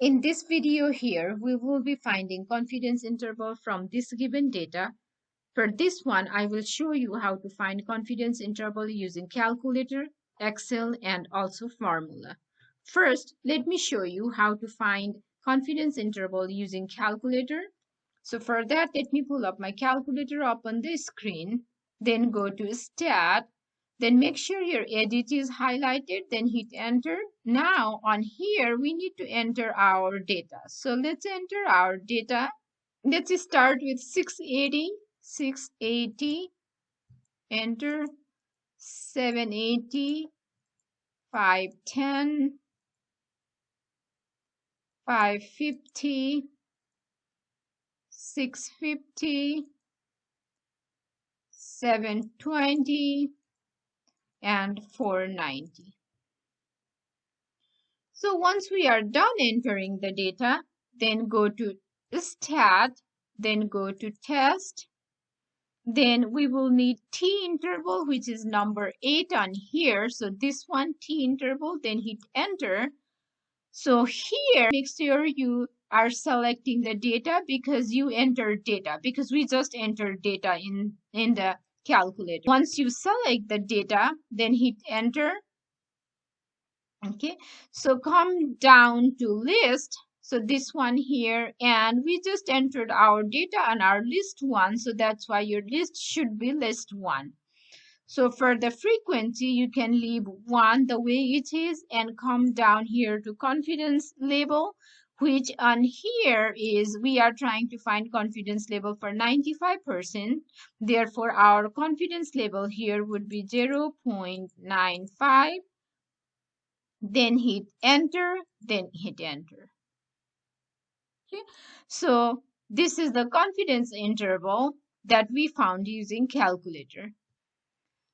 In this video here, we will be finding confidence interval from this given data. For this one, I will show you how to find confidence interval using calculator, Excel, and also formula. First, let me show you how to find confidence interval using calculator. So for that, let me pull up my calculator up on the screen, then go to Stat, then make sure your edit is highlighted, then hit enter. Now on here, we need to enter our data. So let's enter our data. Let's start with 680, enter 780, 510, 550, 650, 720, and 490. So once we are done entering the data, then go to Stat, then go to Test. Then we will need t-interval, which is number 8 on here. So this one, t-interval, then hit enter. So here, make sure you are selecting the data because you entered data, because we just entered data in the calculator. Once you select the data, then hit enter. Okay, so come down to list. So this one here, and we just entered our data on our list 1. So that's why your list should be list 1. So for the frequency, you can leave 1 the way it is and come down here to confidence level, which on here is we are trying to find confidence level for 95%. Therefore, our confidence level here would be 0.95. Then hit enter, then hit enter. Okay, so this is the confidence interval that we found using calculator.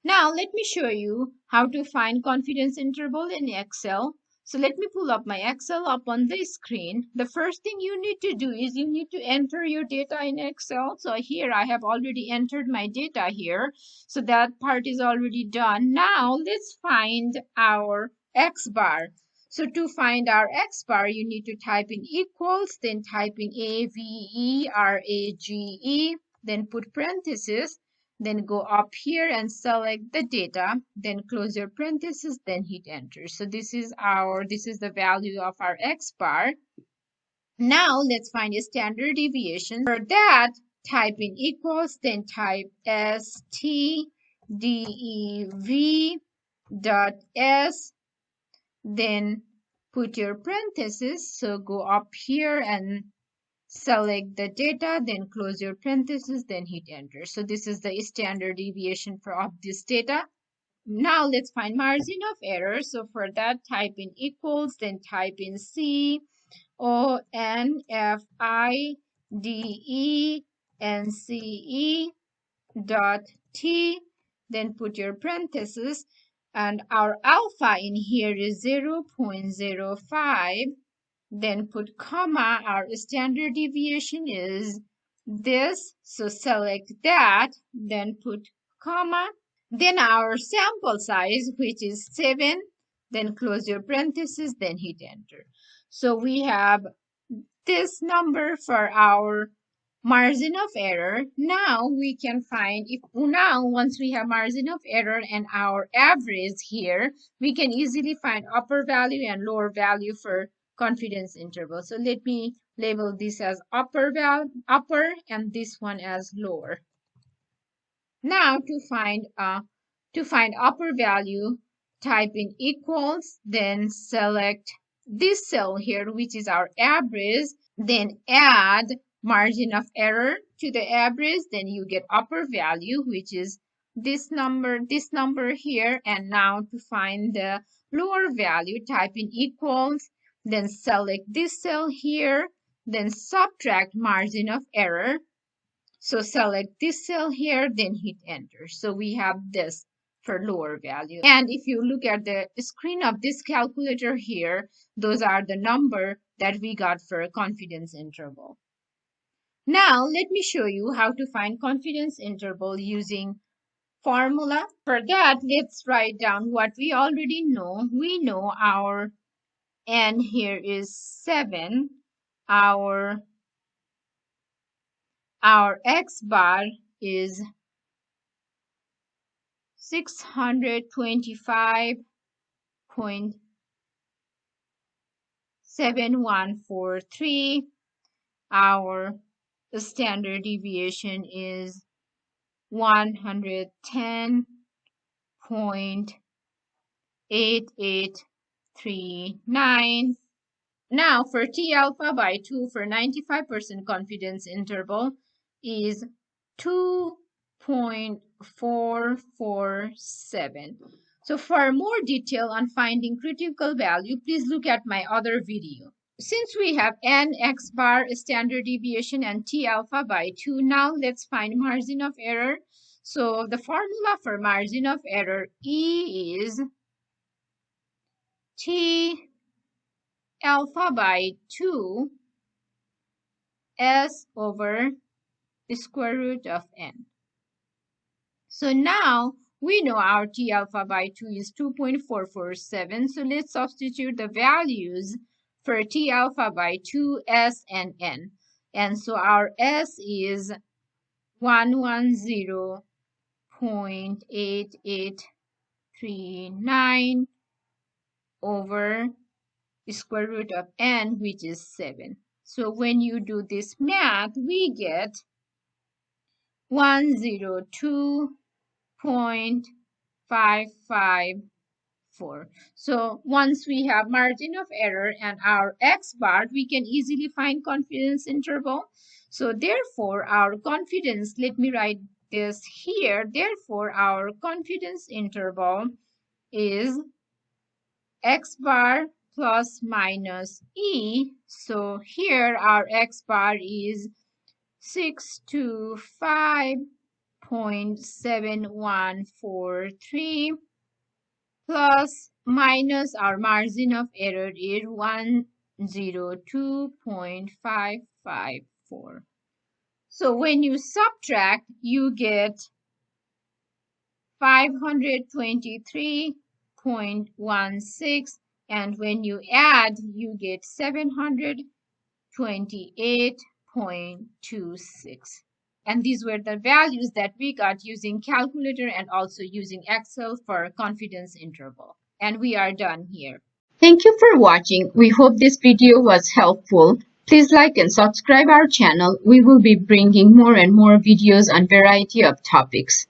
Now let me show you how to find confidence interval in Excel. So let me pull up my Excel up on the screen. The first thing you need to do is you need to enter your data in Excel. So here I have already entered my data here. So that part is already done. Now let's find our X bar. So to find our X bar, you need to type in equals, then type in AVERAGE, then put parentheses. Then go up here and select the data, then close your parentheses, then hit enter. So this is the value of our X bar. Now let's find a standard deviation. For that, type in equals, then type STDEV dot S, then put your parentheses. So go up here and select the data, then close your parentheses, then hit enter. So this is the standard deviation of this data. Now let's find margin of error. So for that, type in equals, then type in CONFIDENCE dot T, then put your parentheses, and our alpha in here is 0.05. Then put comma, our standard deviation is this, so select that, then put comma. Then our sample size, which is 7, then close your parentheses, then hit enter. So we have this number for our margin of error. Now we can find, once we have margin of error and our average here, we can easily find upper value and lower value for confidence interval. So let me label this as upper and this one as lower. Now to find upper value, type in equals, then select this cell here, which is our average, then add margin of error to the average, then you get upper value, which is this number here. And now to find the lower value, type in equals, then select this cell here, then subtract margin of error. So select this cell here, then hit enter. So we have this for lower value. And if you look at the screen of this calculator here, those are the number that we got for a confidence interval. Now let me show you how to find confidence interval using formula. For that, let's write down what we already know. We know our and here is 7. Our X bar is 625.7143. Our standard deviation is 110.8839. Now for T alpha by 2 for 95% confidence interval is 2.447. So for more detail on finding critical value, please look at my other video. Since we have n x bar standard deviation and T alpha by 2, now let's find margin of error. So the formula for margin of error E is T alpha by 2 s over the square root of n. So now we know our T alpha by 2 is 2.447. So let's substitute the values for T alpha by 2, s, and n. And so our s is 110.8839 over the square root of n, which is 7. So when you do this math, we get 102.554. So once we have margin of error and our x bar, we can easily find confidence interval. So therefore, our confidence, let me write this here. Therefore, our confidence interval is x bar plus minus e. So here our x bar is 625.7143 plus minus our margin of error is 102.554. So when you subtract, you get 523.16, and when you add, you get 728.26. And these were the values that we got using calculator and also using Excel for confidence interval. And we are done here. Thank you for watching. We hope this video was helpful. Please like and subscribe our channel. We will be bringing more and more videos on variety of topics.